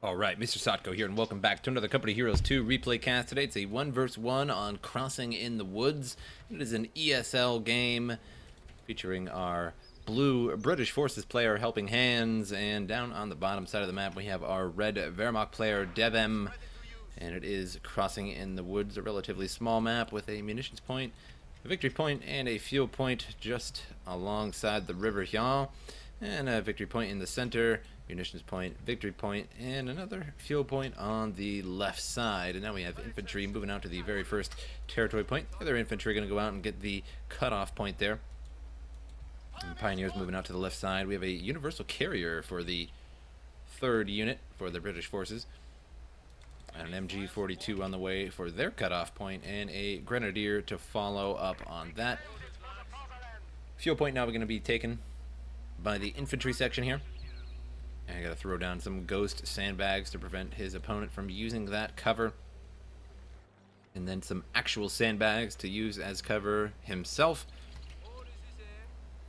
Alright, MrSotko here, and welcome back to another Company Heroes 2 replay cast. Today it's a 1 vs 1 on Crossing in the Woods. It is an ESL game featuring our blue British Forces player, HelpingHans, and down on the bottom side of the map we have our red Wehrmacht player, DevM, and it is Crossing in the Woods, a relatively small map with a munitions point, a victory point, and a fuel point just alongside the River Hyang, and a victory point in the center, munitions point, victory point, and another fuel point on the left side. And now we have infantry moving out to the very first territory point. The other infantry going to go out and get the cutoff point there. And pioneers moving out to the left side. We have a universal carrier for the third unit for the British forces, and an MG42 on the way for their cutoff point, and a grenadier to follow up on that. Fuel point now going to be taken by the infantry section here. And I gotta throw down some ghost sandbags to prevent his opponent from using that cover. And then some actual sandbags to use as cover himself.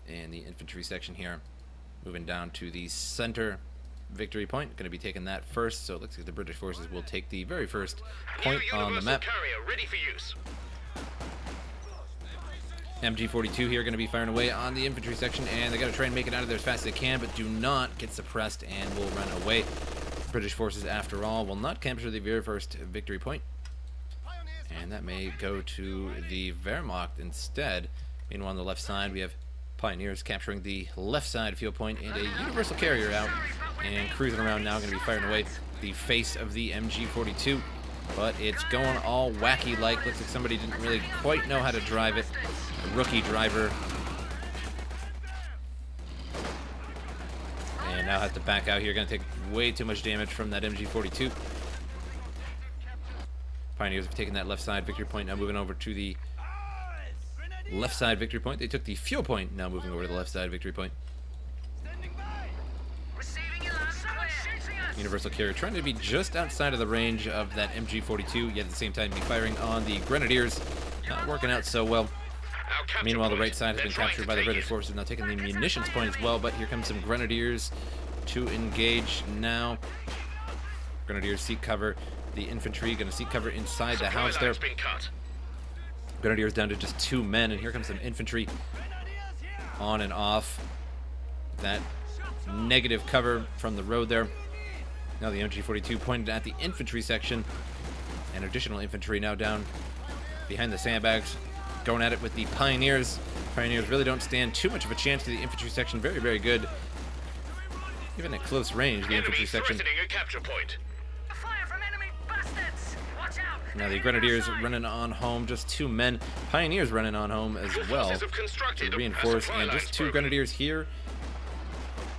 And the infantry section here moving down to the center victory point. Gonna be taking that first, so it looks like the British forces will take the very first point on the map. Ready for use. MG42 here going to be firing away on the infantry section, and they got to try and make it out of there as fast as they can, but do not get suppressed and will run away. British forces, after all, will not capture the very first victory point, and that may go to the Wehrmacht instead. Meanwhile, on the left side, we have pioneers capturing the left side field point, and a universal carrier out and cruising around now, going to be firing away the face of the MG42. But it's going all wacky-like. Looks like somebody didn't really quite know how to drive it. A rookie driver. And now has to back out here. Going to take way too much damage from that MG42. Pioneers have taken that left side victory point. Now moving over to the left side victory point. They took the fuel point. Now moving over to the left side victory point. Universal carrier trying to be just outside of the range of that MG42, yet at the same time be firing on the grenadiers. Not working out so well. Meanwhile, the right side has been captured by the British forces, now taking the munitions point as well, but here comes some grenadiers to engage now. Grenadiers seek cover. The infantry going to seek cover inside the house there. Grenadiers down to just 2 men, and here comes some infantry on and off that negative cover from the road there. Now the MG42 pointed at the infantry section, and additional infantry now down behind the sandbags, going at it with the pioneers. Pioneers really don't stand too much of a chance to the infantry section. Very, very good. Even at close range, the infantry section. A capture point. Fire from enemy bastards. Watch out. Now the grenadiers running on home, just 2 men. Pioneers running on home as well to reinforce, and just 2 grenadiers here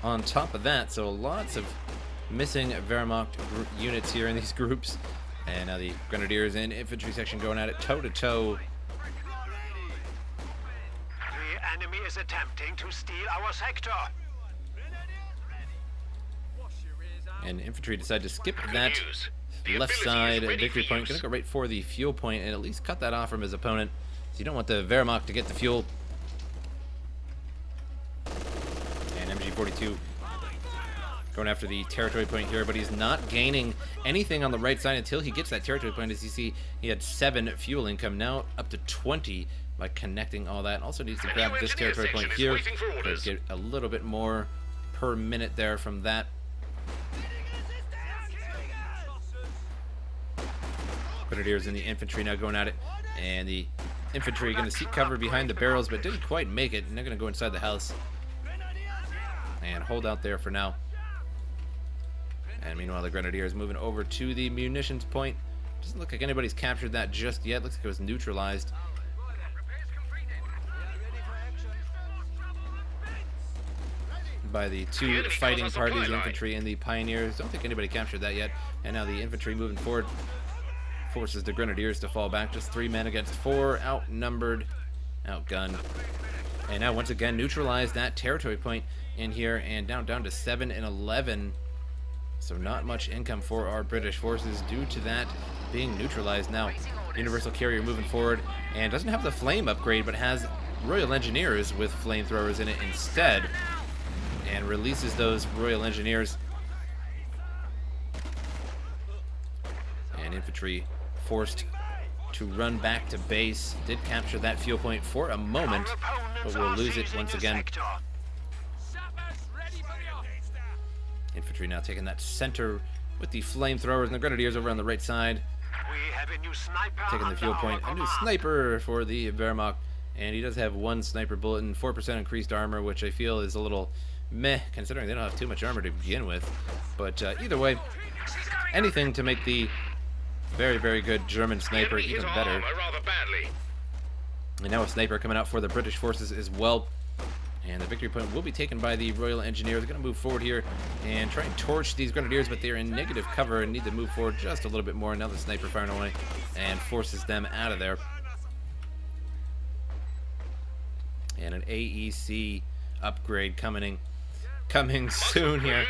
on top of that. So lots of missing Wehrmacht units here in these groups. And now the grenadiers and infantry section going at it toe-to-toe. The enemy is attempting to steal our sector. And infantry decide to skip that left side victory point. Gonna go right for the fuel point and at least cut that off from his opponent. So you don't want the Wehrmacht to get the fuel. And MG42 going after the territory point here, but he's not gaining anything on the right side until he gets that territory point. As you see, he had 7 fuel income, now up to 20 by connecting all that. Also needs to grab this territory point here to get a little bit more per minute there from that. Grenadiers and the infantry now going at it, and the infantry going to seek cover behind the barrels, but didn't quite make it, and they're going to go inside the house and hold out there for now. And meanwhile, the grenadiers moving over to the munitions point. Doesn't look like anybody's captured that just yet. Looks like it was neutralized by the 2 fighting parties, the infantry and the pioneers. Don't think anybody captured that yet. And now the infantry moving forward forces the grenadiers to fall back. Just 3 men against 4, outnumbered, outgunned. And now once again neutralized that territory point in here, and down to 7 and 11. So not much income for our British forces due to that being neutralized. Now universal carrier moving forward, and doesn't have the flame upgrade, but has Royal Engineers with flamethrowers in it instead, and releases those Royal Engineers And infantry forced to run back to base. Did capture that fuel point for a moment, but we'll lose it once again. Infantry now taking that center with the flamethrowers, and the grenadiers over on the right side. We have a new sniper Taking the fuel point. A new sniper for the Wehrmacht. And he does have one sniper bullet and 4% increased armor, which I feel is a little meh, considering they don't have too much armor to begin with. But either way, anything to make the very, very good German sniper even better. And now a sniper coming out for the British forces as well. And the victory point will be taken by the Royal Engineers. They're going to move forward here and try and torch these grenadiers, but they're in negative cover and need to move forward just a little bit more. Now the sniper firing away and forces them out of there. And an AEC upgrade coming soon here.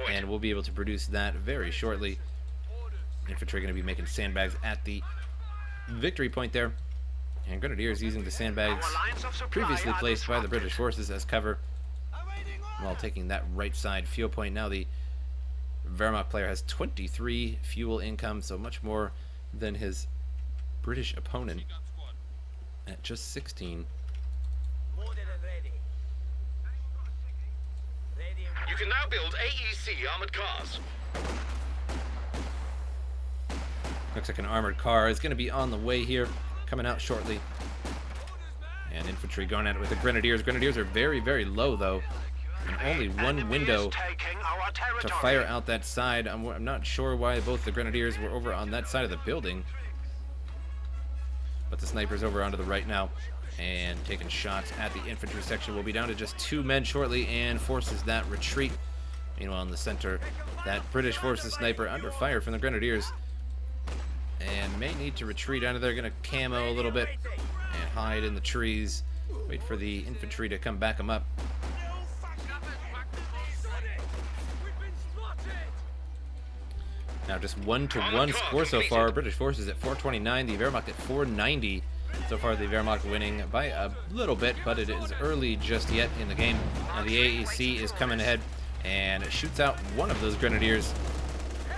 And we'll be able to produce that very shortly. Infantry going to be making sandbags at the victory point there. And grenadiers using the sandbags previously placed by the British forces as cover while taking that right side fuel point. Now the Wehrmacht player has 23 fuel income, so much more than his British opponent at just 16. You can now build AEC armored cars. Looks like an armored car is going to be on the way here, coming out shortly. And infantry going at it with the grenadiers. Grenadiers are very, very low, though. And only one window to fire out that side. I'm not sure why both the grenadiers were over on that side of the building. But the sniper's over onto the right now and taking shots at the infantry section. Will be down to just 2 men shortly and forces that retreat. Meanwhile, in the center, that British forces sniper under fire from the grenadiers and may need to retreat out of there. Going to camo a little bit and hide in the trees. Wait for the infantry to come back them up. Now just 1-1 score so far. British forces at 429, the Wehrmacht at 490. So far the Wehrmacht winning by a little bit, but it is early just yet in the game. Now the AEC is coming ahead and it shoots out one of those grenadiers.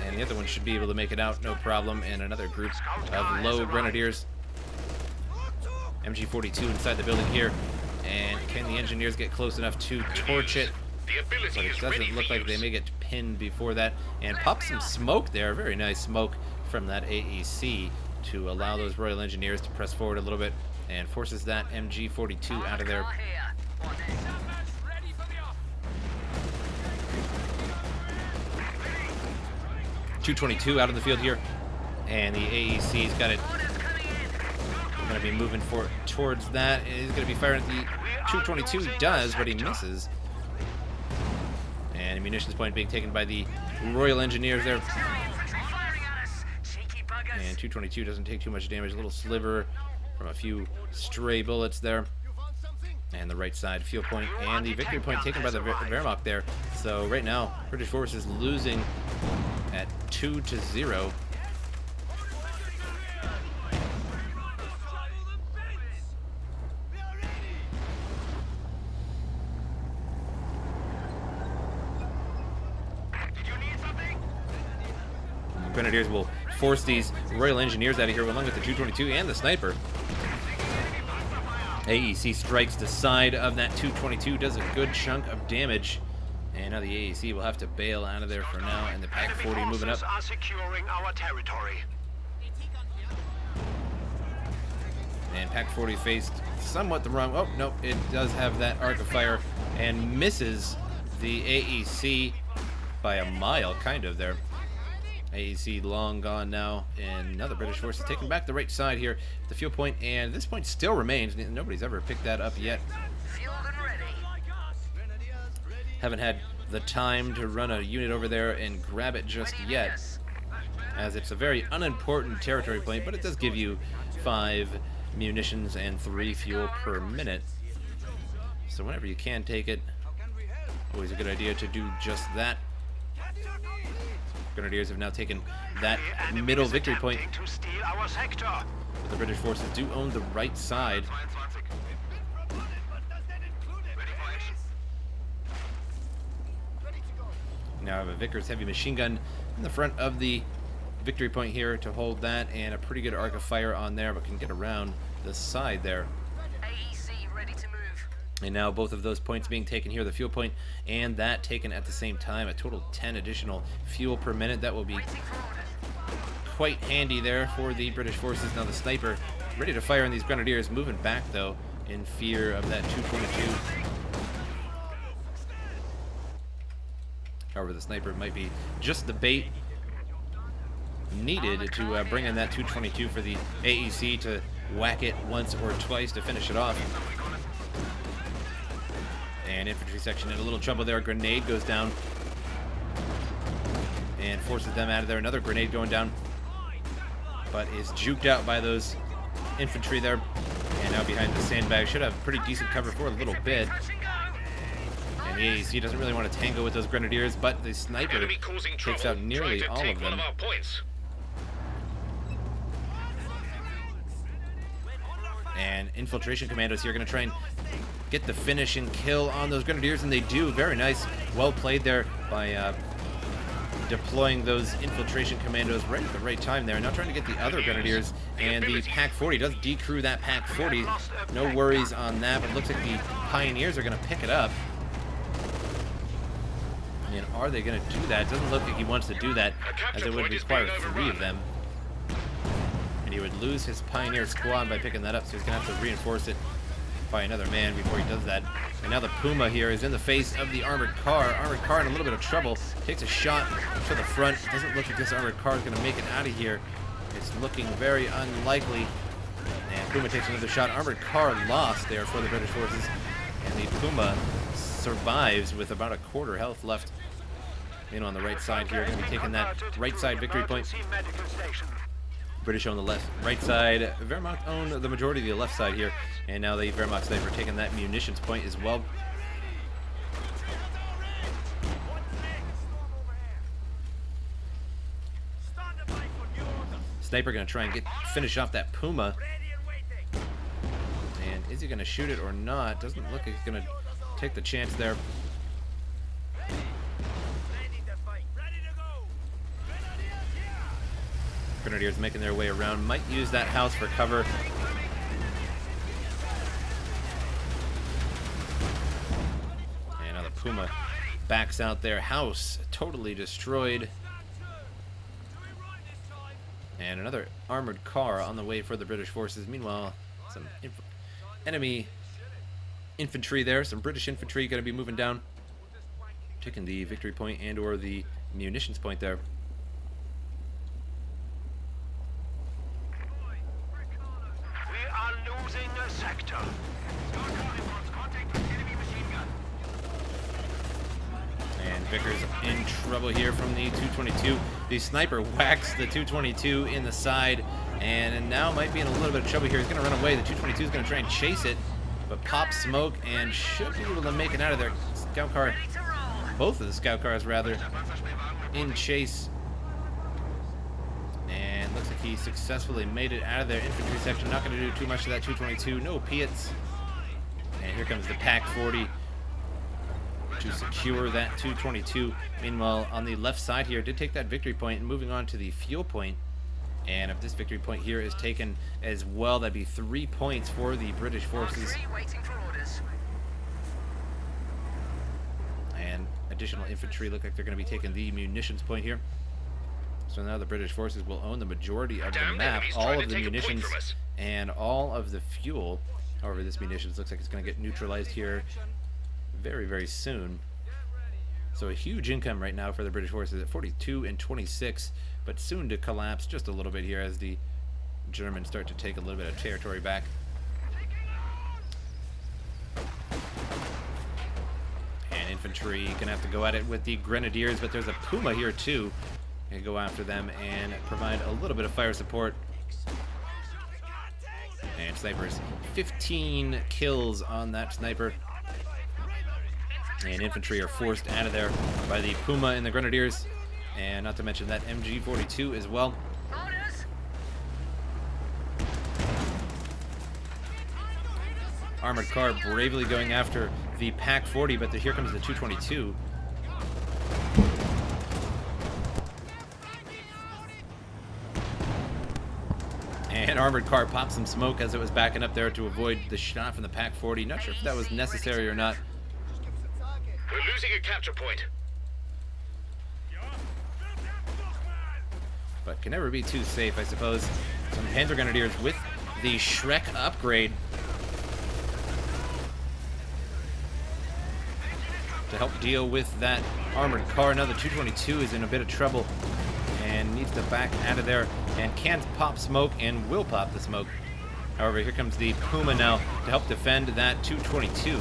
And the other one should be able to make it out, no problem. And another group of low grenadiers. MG42 inside the building here. And can the engineers get close enough to torch it? But it doesn't look like they may get pinned before that. And pop some smoke there. Very nice smoke from that AEC to allow those Royal Engineers to press forward a little bit. And forces that MG42 out of there. 222 out of the field here, and the AEC's got it. Going to be moving towards that. He's going to be firing at the 222. Does, but he misses. And a munitions point being taken by the Royal Engineers there. And 222 doesn't take too much damage. A little sliver from a few stray bullets there. And the right side fuel point and the victory point taken by the Wehrmacht there. So right now, British forces losing at 2-0. Grenadiers will force these Royal Engineers out of here along with the 222 and the sniper. AEC strikes the side of that 222, does a good chunk of damage. And now the AEC will have to bail out of there for now, and the Pack 40 moving up. Are securing our territory. And Pack 40 faced somewhat the wrong... Oh, no, it does have that arc of fire and misses the AEC by a mile, kind of, there. AEC long gone now, and now the British forces taking back the right side here. The fuel point, and this point still remains. Nobody's ever picked that up yet. Haven't had the time to run a unit over there and grab it just yet, as it's a very unimportant territory point, but it does give you 5 munitions and 3 fuel per minute. So whenever you can take it, always a good idea to do just that. Grenadiers have now taken that middle victory point. But the British forces do own the right side. Now I have a Vickers heavy machine gun in the front of the victory point here to hold that, and a pretty good arc of fire on there, but can get around the side there. AEC ready to move. And now both of those points being taken here, the fuel point and that taken at the same time, a total of 10 additional fuel per minute. That will be Waiting for orders. quite handy there for the British forces. Now the sniper ready to fire on these grenadiers, moving back though in fear of that 222. However, the sniper might be just the bait needed to bring in that 222 for the AEC to whack it once or twice to finish it off. And infantry section in a little trouble there. A grenade goes down and forces them out of there. Another grenade going down, but is juked out by those infantry there. And now behind the sandbag, should have pretty decent cover for a little bit. Touch and go. And the AEC doesn't really want to tango with those grenadiers, but the sniper Enemy causing takes trouble. out nearly Trying to all take of one them. of our points. And infiltration commandos here are going to try and get the finishing kill on those grenadiers, and they do. Very nice. Well played there by deploying those infiltration commandos right at the right time there. Now trying to get the other grenadiers, and the PaK-40 does decrew that PaK-40. No worries on that, but it looks like the Pioneers are going to pick it up. And are they going to do that? It doesn't look like he wants to do that, as it would require 3 of them. And he would lose his Pioneer squad by picking that up, so he's going to have to reinforce it by another man before he does that. And now the Puma here is in the face of the armored car. Armored car in a little bit of trouble. Takes a shot to the front. Doesn't look like this armored car is going to make it out of here. It's looking very unlikely. And Puma takes another shot. Armored car lost there for the British forces. And the Puma survives with about a quarter health left. In on the right side here. Going to be taking that right side victory point. British own the left, right side. Wehrmacht own the majority of the left side here, and now the Wehrmacht sniper taking that munitions point as well. Sniper going to try and finish off that Puma. And is he going to shoot it or not? Doesn't look like he's going to take the chance there. Grenadiers making their way around, might use that house for cover. And now the Puma backs out their house, totally destroyed. And another armored car on the way for the British forces. Meanwhile, some enemy infantry there, some British infantry going to be moving down, taking the victory point and or the munitions point there. Losing a sector. And Vickers in trouble here from the 222. The sniper whacks the 222 in the side, and now might be in a little bit of trouble here. He's going to run away. The 222 is going to try and chase it, but pop smoke and should be able to make it out of there. Scout car, both of the scout cars rather, in chase. And looks like he successfully made it out of their infantry section. Not going to do too much to that 222. No Piats. And here comes the PaK-40 to secure that 222. Meanwhile, on the left side here, did take that victory point, and moving on to the fuel point. And if this victory point here is taken as well, that'd be 3 points for the British forces. Waiting for orders. And additional infantry look like they're going to be taking the munitions point here. So now the British forces will own the majority of the map, all of the munitions and all of the fuel. However, this munitions looks like it's going to get neutralized here very, very soon. So a huge income right now for the British forces at 42 and 26, but soon to collapse just a little bit here as the Germans start to take a little bit of territory back. And infantry gonna have to go at it with the grenadiers, but there's a Puma here too. Gonna go after them and provide a little bit of fire support. And snipers, 15 kills on that sniper. And infantry are forced out of there by the Puma and the grenadiers, and not to mention that MG42 as well. Orders. Armored car bravely going after the PaK-40, but here comes the 222. And armored car popped some smoke as it was backing up there to avoid the shot from the Pack 40. Not sure if that was necessary or not. We're losing a capture point. But can never be too safe, I suppose. Some Panzer Grenadiers with the Shrek upgrade to help deal with that armored car. Now the 222 is in a bit of trouble and needs to back out of there and can pop smoke and will pop the smoke. However, here comes the Puma now to help defend that 222.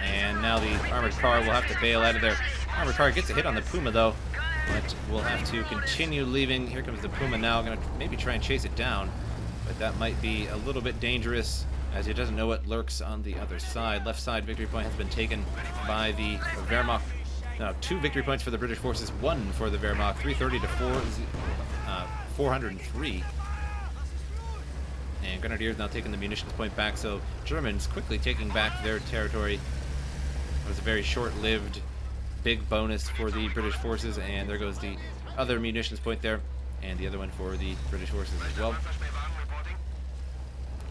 And now the armored car will have to bail out of there. Armored car gets a hit on the Puma though, but we'll have to continue leaving. Here comes the Puma now, gonna maybe try and chase it down, but that might be a little bit dangerous as he doesn't know what lurks on the other side. Left side victory point has been taken by the Wehrmacht. Now 2 victory points for the British forces, 1 for the Wehrmacht, 330 to 403. And Grenadiers now taking the munitions point back, so Germans quickly taking back their territory. It was a very short-lived big bonus for the British forces, and there goes the other munitions point there, and the other one for the British forces as well.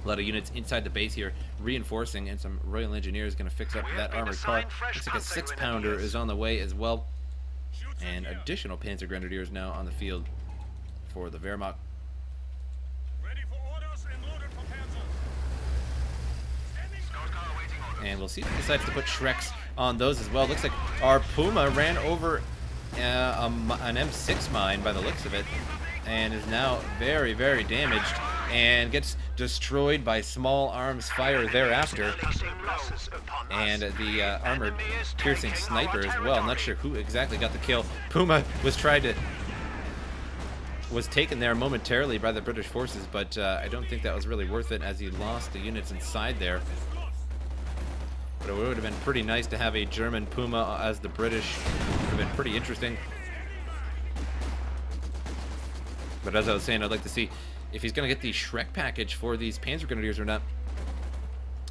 A lot of units inside the base here reinforcing, and some Royal Engineers going to fix up that armored car. Looks like a 6-pounder is on the way as well, and additional Panzer Grenadiers now on the field for the Wehrmacht. And we'll see if he decides to put Shreks on those as well. Looks like our Puma ran over an M6 mine by the looks of it, and is now very, very damaged and gets destroyed by small arms fire thereafter. And the armored piercing sniper as well. Not sure who exactly got the kill. Puma was taken there momentarily by the British forces, but I don't think that was really worth it as he lost the units inside there. But it would have been pretty nice to have a German Puma as the British. Would have been pretty interesting. But as I was saying, I'd like to see if he's going to get the Shrek package for these Panzer Grenadiers or not.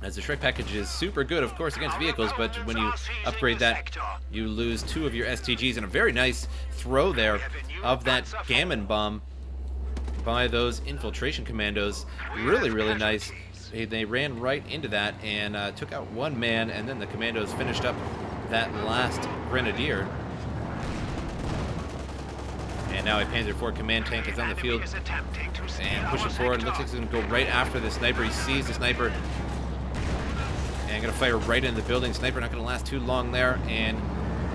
As the Shrek package is super good, of course, against vehicles, but when you upgrade that, you lose 2 of your STGs. And a very nice throw there of that Gammon bomb by those infiltration commandos. Really, really nice. They ran right into that and took out 1 man, and then the commandos finished up that last grenadier. And now a Panzer IV command tank is on the field and pushing forward. Looks like he's going to go right after the sniper. He sees the sniper and going to fire right into the building. Sniper not going to last too long there, and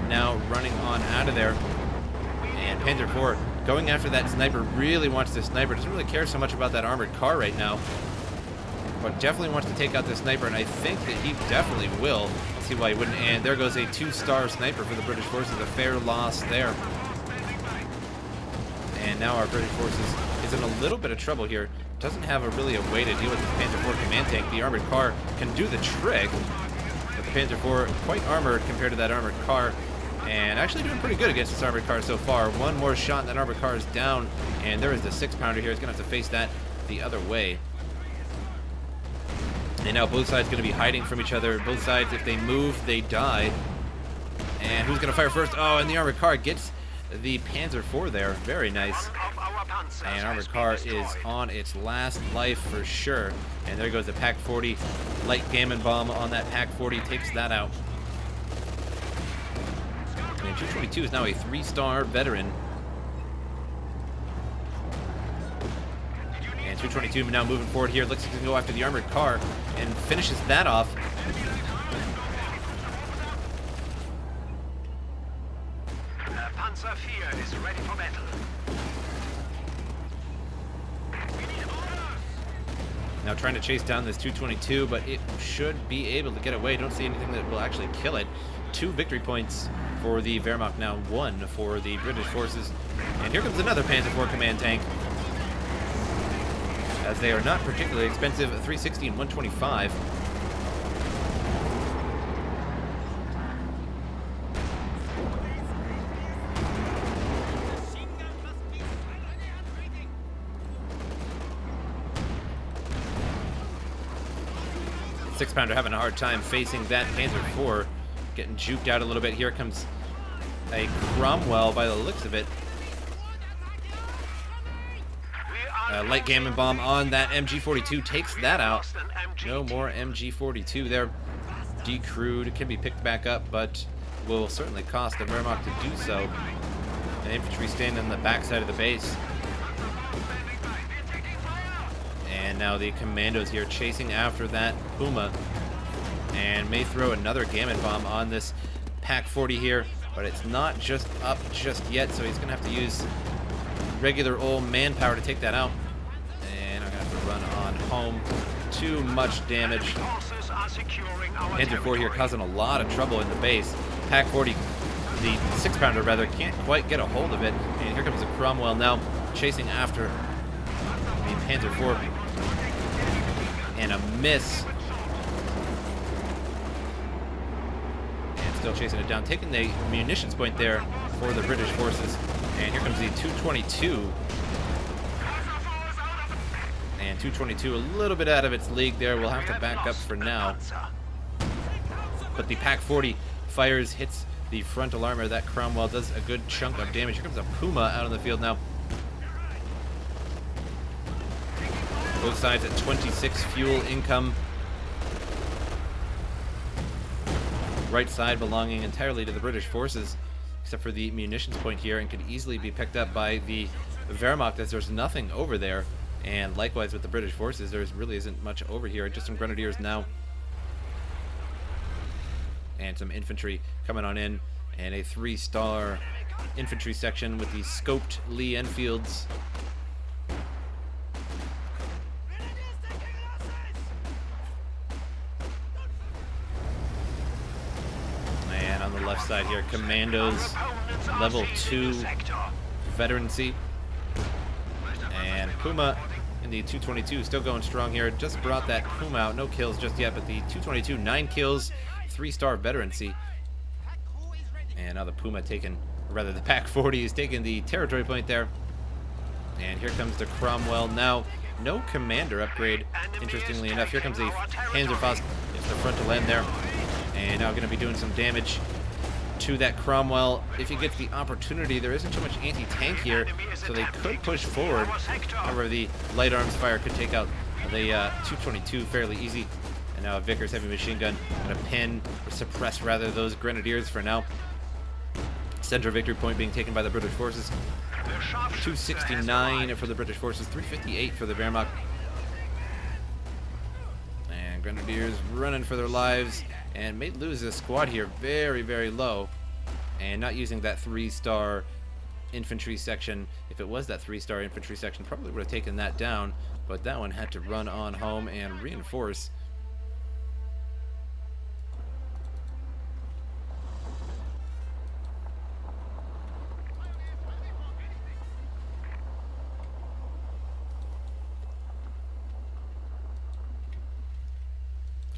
now running on out of there. And Panzer IV going after that sniper. Really wants the sniper. Doesn't really care so much about that armored car right now, but definitely wants to take out the sniper, and I think that he definitely will. I'll see why he wouldn't. And there goes a 2-star sniper for the British forces. A fair loss there. And now our British forces is in a little bit of trouble here. Doesn't have really a way to deal with the Panzer IV command tank. The armored car can do the trick, but the Panzer IV quite armored compared to that armored car, and actually doing pretty good against this armored car so far. 1 more shot and that armored car is down, and there is the 6-pounder here. He's going to have to face that the other way. And now both sides going to be hiding from each other. Both sides, if they move, they die. And who's going to fire first? Oh, and the armored car gets the Panzer IV there. Very nice. And armored car is on its last life for sure. And there goes the Pack 40. Light Gammon bomb on that Pack 40 takes that out. And 222 is now a 3-star veteran. And 222 now moving forward here. Looks like he can go after the armored car and finishes that off. Panzer IV is ready for battle. Now trying to chase down this 222, but it should be able to get away. Don't see anything that will actually kill it. 2 victory points for the Wehrmacht now, 1 for the British forces. And here comes another Panzer IV command tank, as they are not particularly expensive, 360 and 125. Six-pounder having a hard time facing that Panzer IV, getting juked out a little bit. Here comes a Cromwell by the looks of it. We light gammon bomb on that MG42 takes that out. No more MG42 there. Decrewed, can be picked back up, but will certainly cost the Wehrmacht to do so. An infantry stand on the backside of the base. And now the commandos here chasing after that Puma. And may throw another gammon bomb on this Pack 40 here, but it's not just up just yet, so he's going to have to use regular old manpower to take that out. And I'm going to have to run on home. Too much damage. Panzer 4 here causing a lot of trouble in the base. Pack 40, the 6-pounder rather, can't quite get a hold of it. And here comes the Cromwell now chasing after the Panzer 4. And a miss. And still chasing it down. Taking the munitions point there for the British forces. And here comes the 222. And 222 a little bit out of its league there. We'll have to back up for now. But the Pack 40 fires, hits the frontal armor. That Cromwell does a good chunk of damage. Here comes a Puma out on the field now. Both sides at 26 fuel income. Right side belonging entirely to the British forces, except for the munitions point here, and could easily be picked up by the Wehrmacht as there's nothing over there. And likewise with the British forces, there really isn't much over here. Just some grenadiers now. And some infantry coming on in. And a 3-star infantry section with the scoped Lee Enfields. And on the left side here, commandos, level 2 veterancy. And Puma in the 222 still going strong here. Just brought that Puma out. No kills just yet, but the 222, 9 kills, 3-star veterancy. And now the Puma taking, or rather the Pack 40 is taking the territory point there. And here comes the Cromwell now. No commander upgrade, interestingly enough. Here comes the Panzerfaust. It's the frontal end there. And now going to be doing some damage to that Cromwell. If he gets the opportunity, there isn't too much anti-tank here, so they could push forward. However, the light arms fire could take out the 222 fairly easy. And now Vickers heavy machine gun going to pin, or suppress rather, those grenadiers for now. Center victory point being taken by the British forces. 269 for the British forces, 358 for the Wehrmacht. And grenadiers running for their lives. And may lose this squad here very, very low. And not using that 3-star infantry section. If it was that 3-star infantry section, probably would have taken that down. But that one had to run on home and reinforce.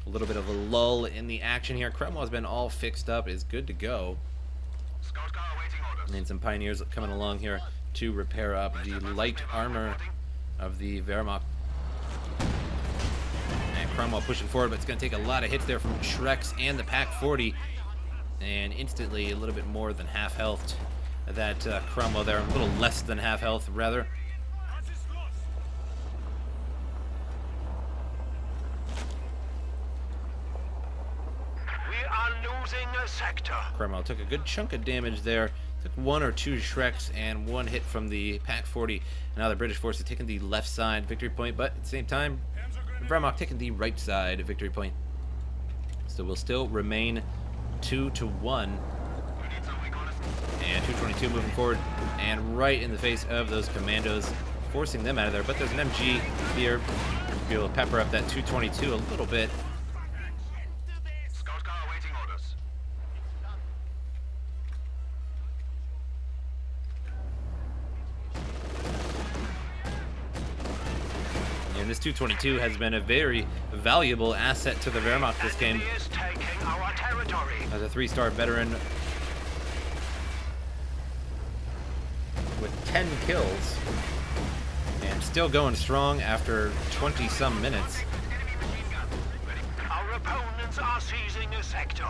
A little bit of a lull in the action here. Cromwell's been all fixed up, is good to go. And some Pioneers coming along here to repair up the light armor of the Wehrmacht. And Cromwell pushing forward, but it's going to take a lot of hits there from Schrecks and the Pack 40. And instantly a little bit more than half health. That Cromwell there, a little less than half health rather. Sector. Cromwell took a good chunk of damage there. Took 1 or 2 Schrecks and 1 hit from the Pack 40. And now the British force is taking the left side victory point, but at the same time, Wehrmacht taking the right side victory point. So we'll still remain 2-1. And 222 moving forward and right in the face of those commandos, forcing them out of there. But there's an MG here. Be able to pepper up that 222 a little bit. And this 222 has been a very valuable asset to the Wehrmacht this game. As a 3-star veteran with 10 kills and still going strong after 20-some minutes. Our opponents are seizing a sector.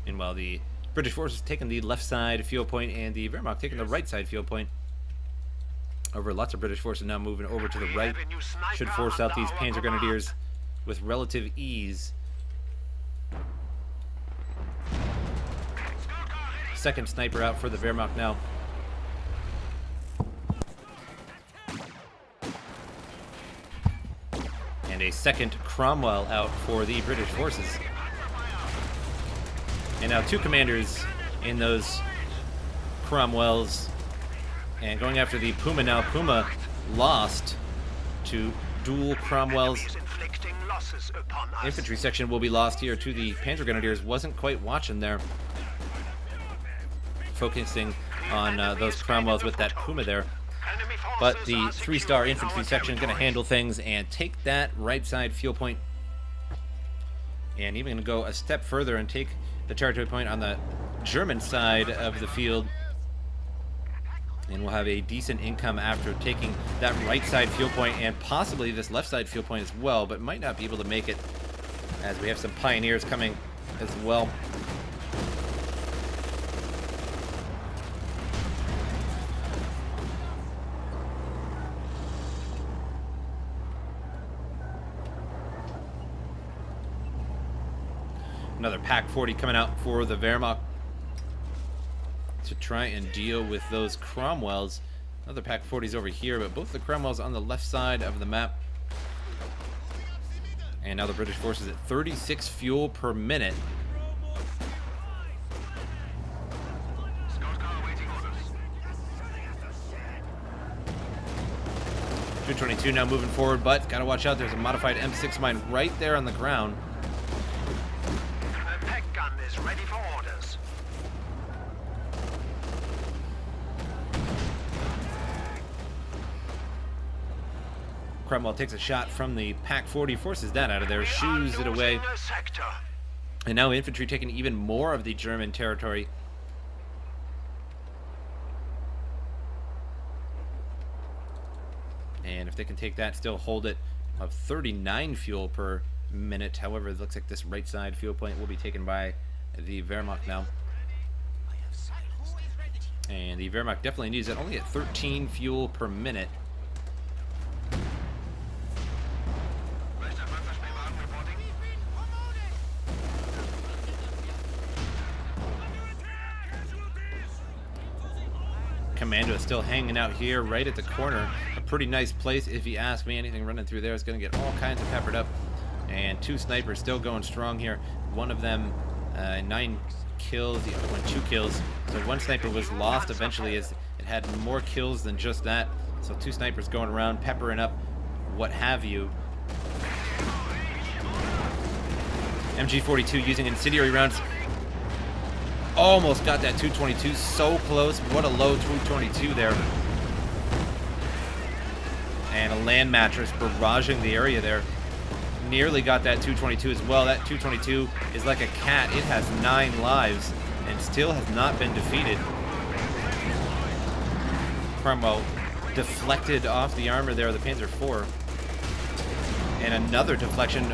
Meanwhile, the British forces taking the left side field point, and the Wehrmacht taking the right side field point. Over lots of British forces now moving over to the right. Should force out these Panzer Grenadiers with relative ease. Second sniper out for the Wehrmacht now. And a second Cromwell out for the British forces. And now two commanders in those Cromwells. And going after the Puma now. Puma lost to dual Cromwells. Infantry section will be lost here to the Panzer Grenadiers. Wasn't quite watching there. Focusing on those Cromwells with that Puma there. But the 3-star infantry section is going to handle things and take that right side field point. And even going to go a step further and take the territory point on the German side of the field. And we'll have a decent income after taking that right side field point and possibly this left side field point as well, but might not be able to make it as we have some pioneers coming as well. Another Pack 40 coming out for the Wehrmacht to try and deal with those Cromwells. Another Pack 40s over here, but both the Cromwells on the left side of the map. And now the British forces at 36 fuel per minute. .222 now moving forward, but gotta watch out. There's a modified M6 mine right there on the ground. Ready for orders. Cromwell takes a shot from the Pack 40, forces that out of there, shoos it away. And now infantry taking even more of the German territory. And if they can take that, still hold it of 39 fuel per minute. However, it looks like this right side fuel point will be taken by the Wehrmacht now. And the Wehrmacht definitely needs it, only at 13 fuel per minute. Commando is still hanging out here right at the corner. A pretty nice place if you ask me. Anything running through there is going to get all kinds of peppered up. And two snipers still going strong here. One of them 9 kills, the other one 2 kills. So one sniper was lost eventually as it had more kills than just that. So two snipers going around, peppering up what have you. MG42 using incendiary rounds. Almost got that 222, so close. What a low 222 there. And a land mattress barraging the area there. Nearly got that 222 as well. That 222 is like a cat. It has 9 lives and still has not been defeated. Cromwell deflected off the armor there of the Panzer IV. And another deflection.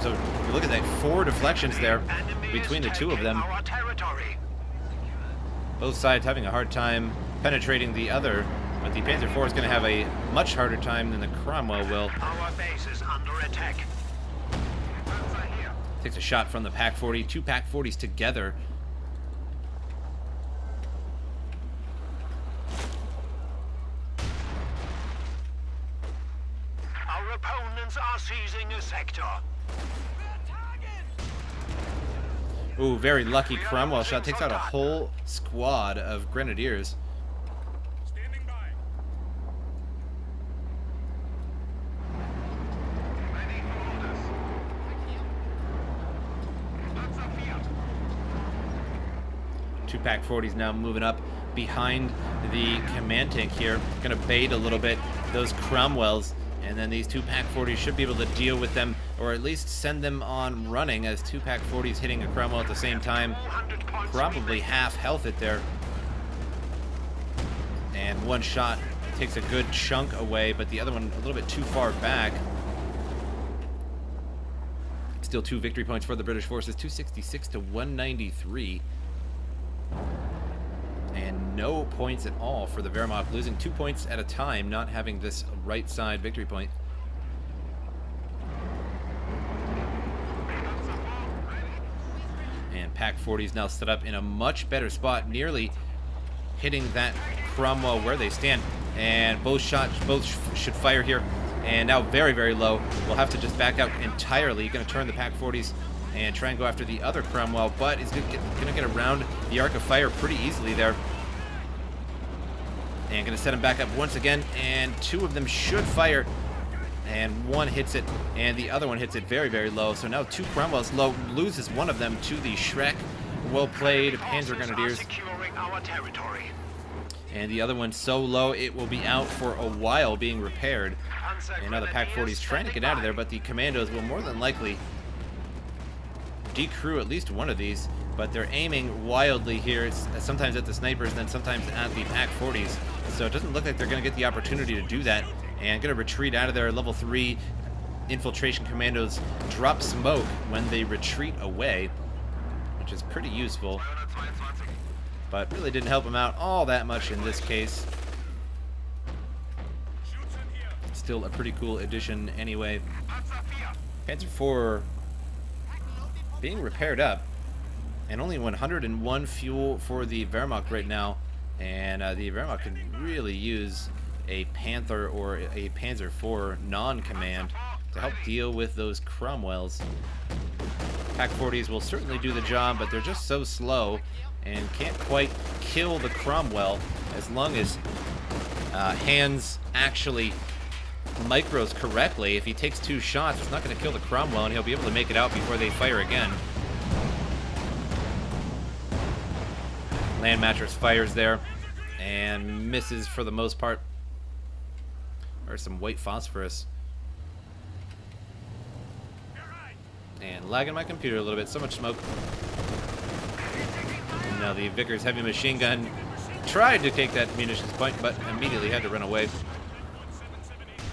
So you look at that, 4 deflections there between the two of them. Both sides having a hard time penetrating the other, but the Panzer IV is going to have a much harder time than the Cromwell will. Our base is under attack. Takes a shot from the Pack 40. 2 Pack 40s together. Our opponents are seizing a sector. Ooh, very lucky Cromwell shot. Takes out a whole squad of grenadiers. Standing by. Ready for orders. Two Pack 40s now moving up behind the command tank here. Gonna bait a little bit those Cromwells, and then these 2 Pack 40s should be able to deal with them, or at least send them on running, as 2 Pack 40s hitting a Cromwell at the same time. Probably half health it there. And one shot takes a good chunk away, but the other one a little bit too far back. Still 2 victory points for the British forces, 266 to 193. And no points at all for the Wehrmacht, losing 2 points at a time, not having this right side victory point. And Pack 40 is now set up in a much better spot, nearly hitting that Cromwell where they stand. And both should fire here. And now very, very low. We'll have to just back out entirely. Going to turn the Pack 40s and try and go after the other Cromwell, but is going to get around the arc of fire pretty easily there. And going to set him back up once again, and 2 of them should fire. And 1 hits it, and the other one hits it very, very low. So now 2 Cromwells low, loses 1 of them to the Shrek. Well played, Panzer Grenadiers. And the other one so low, it will be out for a while being repaired. And now the Pack 40 is trying to get out of there, but the Commandos will more than likely decrew at least 1 of these. But they're aiming wildly here. It's sometimes at the snipers, and then sometimes at the Pack 40s. So it doesn't look like they're going to get the opportunity to do that. And going to retreat out of there. Level 3 infiltration commandos drop smoke when they retreat away, which is pretty useful. But really didn't help them out all that much in this case. Still a pretty cool addition anyway. Panzer IV being repaired up. And only 101 fuel for the Wehrmacht right now. And the Wehrmacht could really use a Panther or a Panzer IV non-command to help deal with those Cromwells. Pack 40s will certainly do the job, but they're just so slow and can't quite kill the Cromwell as long as Hans actually micros correctly. If he takes 2 shots, it's not going to kill the Cromwell, and he'll be able to make it out before they fire again. Land Mattress fires there and misses for the most part. Or some white phosphorus. And lagging my computer a little bit. So much smoke. And now the Vickers heavy machine gun tried to take that munitions point, but immediately had to run away.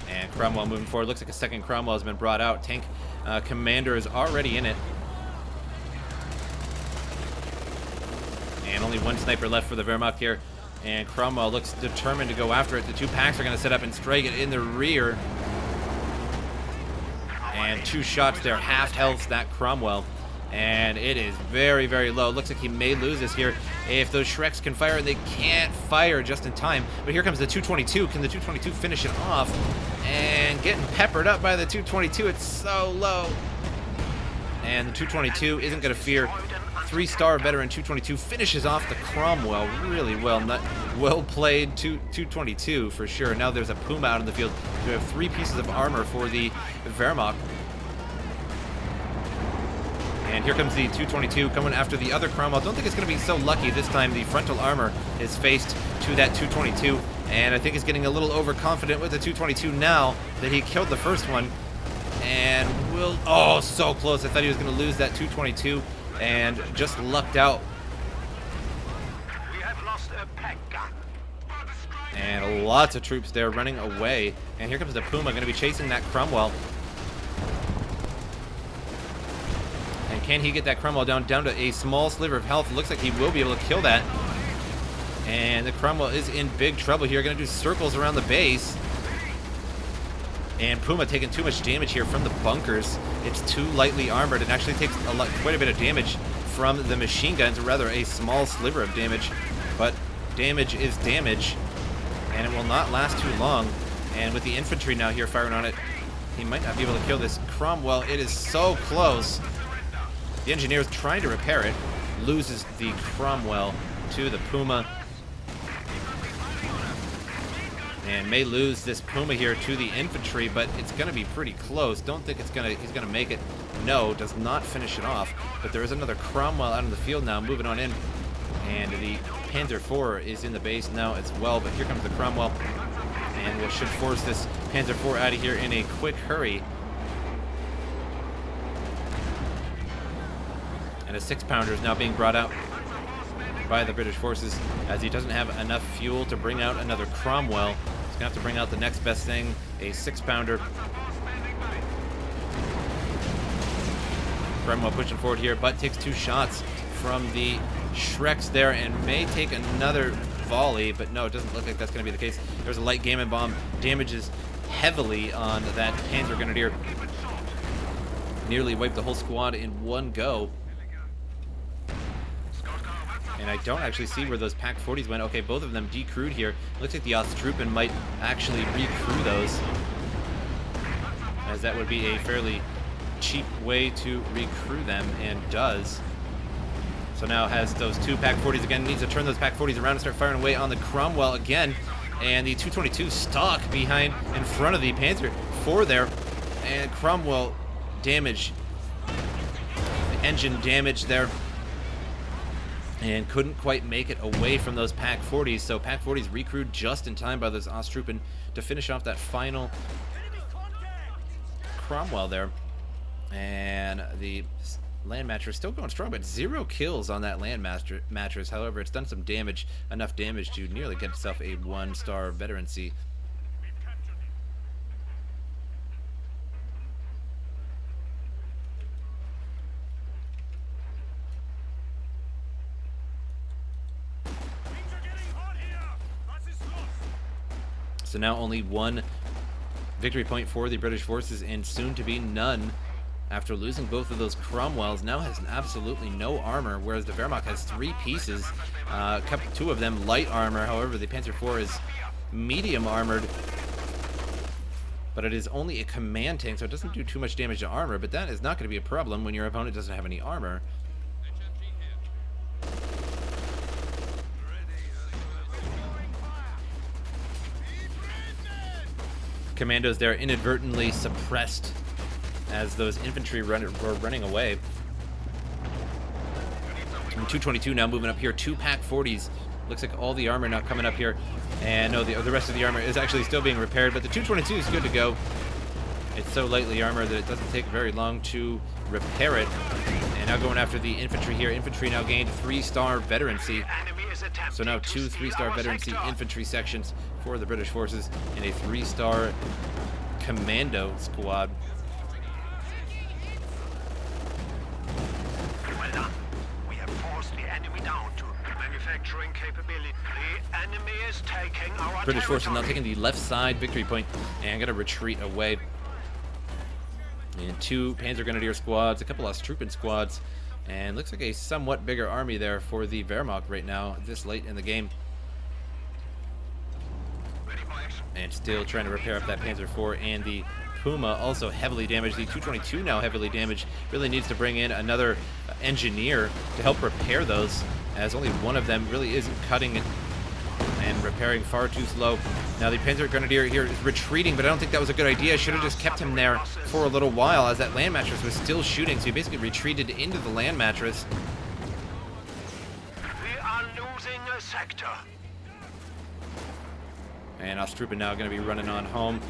And Cromwell moving forward. Looks like a second Cromwell has been brought out. Tank commander is already in it. And only 1 sniper left for the Wehrmacht here. And Cromwell looks determined to go after it. The 2 packs are going to set up and strike it in the rear. And 2 shots there, half health that Cromwell. And it is very, very low. Looks like he may lose this here. If those Shreks can fire, they can't fire just in time. But here comes the 222. Can the 222 finish it off? And getting peppered up by the 222. It's so low. And the 222 isn't going to fear. 3-star veteran 222 finishes off the Cromwell really well. Well played 222 for sure. Now there's a Puma out in the field. We have 3 pieces of armor for the Wehrmacht. And here comes the 222 coming after the other Cromwell. Don't think it's going to be so lucky this time. The frontal armor is faced to that 222. And I think he's getting a little overconfident with the 222 now that he killed the first one. And will... Oh, so close. I thought he was going to lose that 222. And just lucked out. We have lost a pack gun. And lots of troops there running away. And here comes the Puma, going to be chasing that Cromwell. And can he get that Cromwell down to a small sliver of health? It looks like he will be able to kill that. And the Cromwell is in big trouble here. Going to do circles around the base. And Puma taking too much damage here from the bunkers. It's too lightly armored. It actually takes quite a bit of damage from the machine guns, or rather a small sliver of damage. But damage is damage, and it will not last too long. And with the infantry now here firing on it, he might not be able to kill this Cromwell. It is so close. The engineer's trying to repair it. Loses the Cromwell to the Puma. And may lose this Puma here to the infantry, but it's going to be pretty close. Don't think he's going to make it. No, does not finish it off. But there is another Cromwell out in the field now, moving on in. And the Panzer IV is in the base now as well. But here comes the Cromwell. And we should force this Panzer IV out of here in a quick hurry. And a 6-pounder is now being brought out by the British forces, as he doesn't have enough fuel to bring out another Cromwell. He's gonna have to bring out the next best thing, a 6-pounder. Cromwell pushing forward here, but takes 2 shots from the Shreks there and may take another volley, but no, it doesn't look like that's going to be the case. There's a light Gamma Bomb, damages heavily on that Panzer Grenadier. Nearly wiped the whole squad in one go. And I don't actually see where those Pack 40s went. Okay, both of them decrewed here. Looks like the Ostrupen might actually recrew those, as that would be a fairly cheap way to recrew them, and does. So now has those two Pack 40s again, needs to turn those Pack 40s around and start firing away on the Cromwell again. And the 222 stuck behind, in front of the Panzer 4 there. And Cromwell damage, the engine damage there. And couldn't quite make it away from those Pack 40s. So Pack 40s recrewed just in time by those Ostrupen to finish off that final Cromwell there. And the Land Mattress still going strong, but 0 kills on that Land Mattress. However, it's done some damage, enough damage to nearly get itself a 1-star veterancy. So now only 1 victory point for the British forces, and soon to be none. After losing both of those Cromwells, now has absolutely no armor, whereas the Wehrmacht has 3 pieces, 2 of them light armor. However, the Panzer IV is medium armored, but it is only a command tank, so it doesn't do too much damage to armor, but that is not going to be a problem when your opponent doesn't have any armor. Commandos there inadvertently suppressed as those infantry were running away. And 222 now moving up here. 2 Pack 40s. Looks like all the armor now coming up here. And no, the rest of the armor is actually still being repaired, but the 222 is good to go. It's so lightly armored that it doesn't take very long to repair it. And now going after the infantry here. Infantry now gained 3-star veterancy. So now 2 3-star veterancy infantry sections for the British forces and a 3-star commando squad. Well done. We have forced the enemy down to manufacturing capability. The enemy is taking our British forces now territory. taking the left side victory point and going to retreat away. And 2 Panzer Grenadier squads, a couple of Ostrupen squads, and looks like a somewhat bigger army there for the Wehrmacht right now, this late in the game. And still trying to repair up that Panzer IV, and the Puma also heavily damaged. The 222 now heavily damaged. Really needs to bring in another engineer to help repair those, as only one of them really isn't cutting it and repairing, far too slow. Now the Panzer Grenadier here is retreating, but I don't think that was a good idea. Should have just kept him there for a little while, as that Land Mattress was still shooting, so he basically retreated into the Land Mattress. We are losing a sector. And Ostrupen now going to be running on home.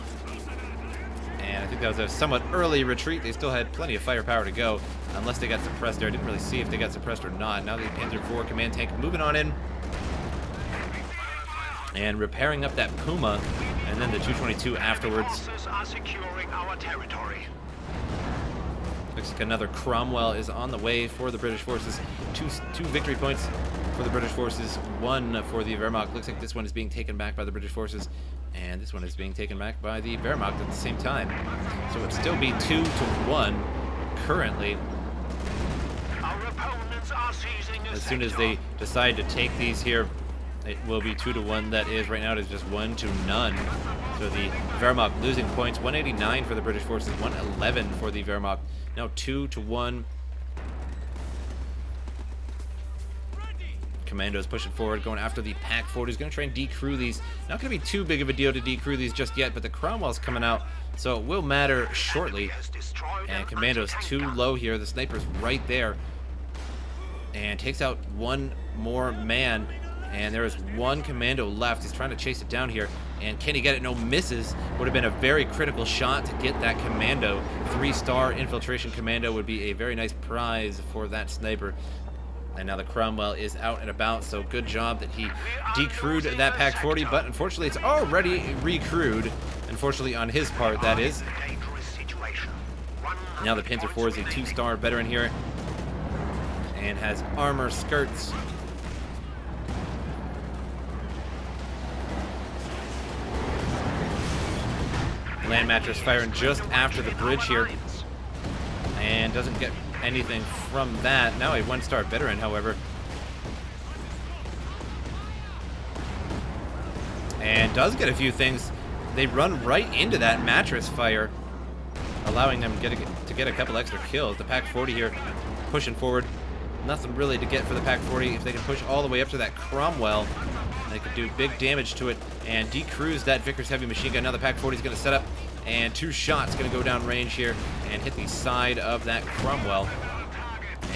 And I think that was a somewhat early retreat. They still had plenty of firepower to go, unless they got suppressed there. I didn't really see if they got suppressed or not. Now the Panzer IV command tank moving on in and repairing up that Puma, and then the 222 afterwards. Forces are securing our territory. Looks like another Cromwell is on the way for the British forces. Two victory points for the British forces, 1 for the Wehrmacht. Looks like this one is being taken back by the British forces, and this one is being taken back by the Wehrmacht at the same time. So it'd still be 2-1 currently. Our opponents are seizing a As soon as they decide to take these here, it will be 2-1. That is, right now it is just 1-0. So the Wehrmacht losing points, 189 for the British forces, 111 for the Wehrmacht. Now 2-1. Commandos pushing forward, going after the Pack 40s. Going to try and decrew these. Not going to be too big of a deal to decrew these just yet, but the Cromwell's coming out, so it will matter shortly. And Commando's too low here. The sniper's right there. And takes out one more man. And there is 1 commando left. He's trying to chase it down here. And can he get it? No, misses. Would have been a very critical shot to get that commando. 3-star infiltration commando would be a very nice prize for that sniper. And now the Cromwell is out and about, so good job that he decrewed that Pack 40, but unfortunately it's already recrewed. Unfortunately on his part, that is. Now the Panzer IV is a 2-star veteran here and has armor skirts mattress firing just after the bridge here, and doesn't get anything from that. Now a 1-star veteran, however, and does get a few things. They run right into that mattress fire, allowing them to get a couple extra kills. The Pack 40 here pushing forward. Nothing really to get for the Pack 40. If they can push all the way up to that Cromwell, they could do big damage to it and decruise that Vickers heavy machine gun. Now the Pack 40 is going to set up, and 2 shots going to go down range here and hit the side of that Cromwell.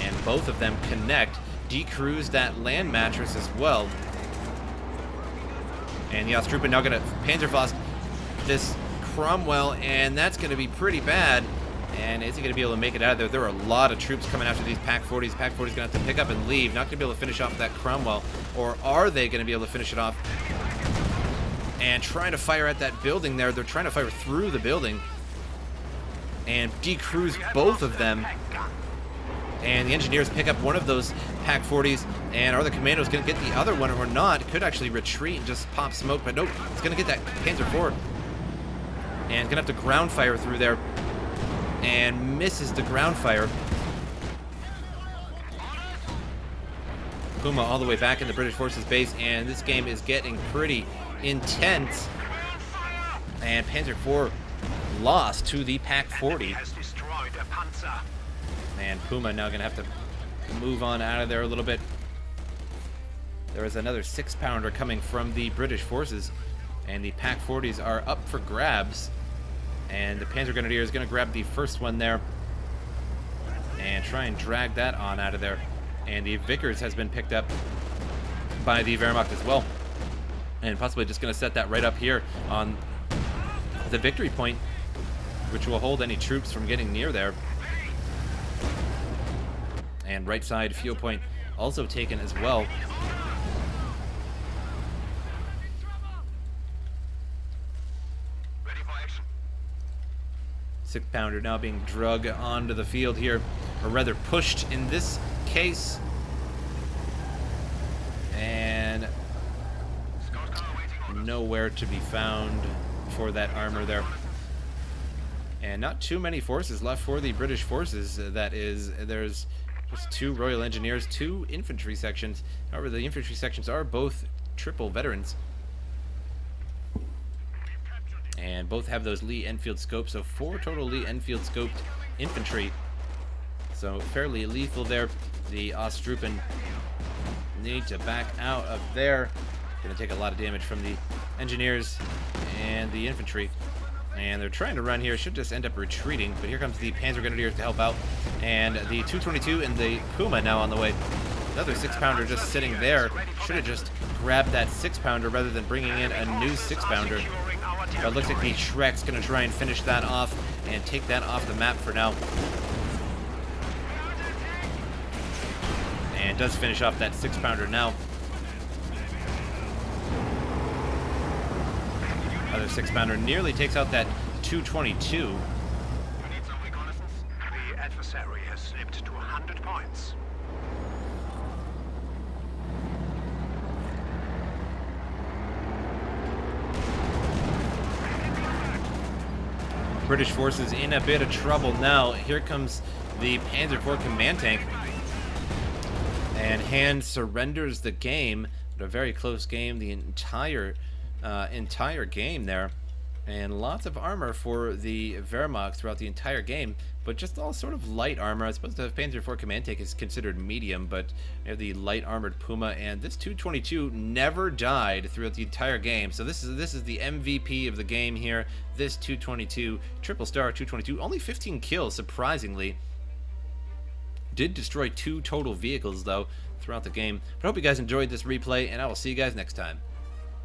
And both of them connect, decruise that land mattress as well. And the Ostrupa now going to Panzerfaust this Cromwell, and that's going to be pretty bad. And is he going to be able to make it out of there? There are a lot of troops coming after these Pack 40s. Pack 40's going to have to pick up and leave. Not going to be able to finish off that Cromwell. Or are they going to be able to finish it off? And trying to fire at that building there. They're trying to fire through the building and decruise both of them. And the engineers pick up one of those Pack 40s. And are the commandos going to get the other one or not? It could actually retreat and just pop smoke. But nope, it's going to get that Panzer IV. And going to have to ground fire through there. And misses the ground fire. Puma all the way back in the British Forces base, and this game is getting pretty intense. And Panzer IV lost to the Pack 40. And Puma now going to have to move on out of there a little bit. There is another 6-pounder coming from the British Forces, and the Pack 40s are up for grabs. And the Panzer Grenadier is going to grab the first one there and try and drag that on out of there. And the Vickers has been picked up by the Wehrmacht as well. And possibly just going to set that right up here on the victory point, which will hold any troops from getting near there. And right side fuel point also taken as well. Six-pounder now being drug onto the field here, or rather pushed in this case. And nowhere to be found for that armor there. And not too many forces left for the British forces. That is, there's just 2 Royal Engineers, 2 infantry sections. However, the infantry sections are both triple veterans. And both have those Lee Enfield scopes, so 4 total Lee Enfield scoped infantry. So fairly lethal there. The Ostrupen need to back out of there. Going to take a lot of damage from the engineers and the infantry. And they're trying to run here. Should just end up retreating. But here comes the Panzer Grenadiers to help out. And the 222 and the Puma now on the way. Another 6-pounder just sitting there. Should have just grabbed that 6-pounder rather than bringing in a new 6-pounder. But it looks like the Shrek's going to try and finish that off and take that off the map for now. And does finish off that 6-pounder now. Other 6-pounder nearly takes out that 222. We need some reconnaissance. The adversary has slipped to 100 points. British forces in a bit of trouble now. Here comes the Panzer IV command tank. And Hans surrenders the game. But a very close game the entire game there. And lots of armor for the Wehrmacht throughout the entire game. But just all sort of light armor. I suppose the Panzer IV command tank is considered medium. But you have the light armored Puma. And this 222 never died throughout the entire game. So this is the MVP of the game here. This 222, triple star 222. Only 15 kills, surprisingly. Did destroy 2 total vehicles, though, throughout the game. But I hope you guys enjoyed this replay. And I will see you guys next time.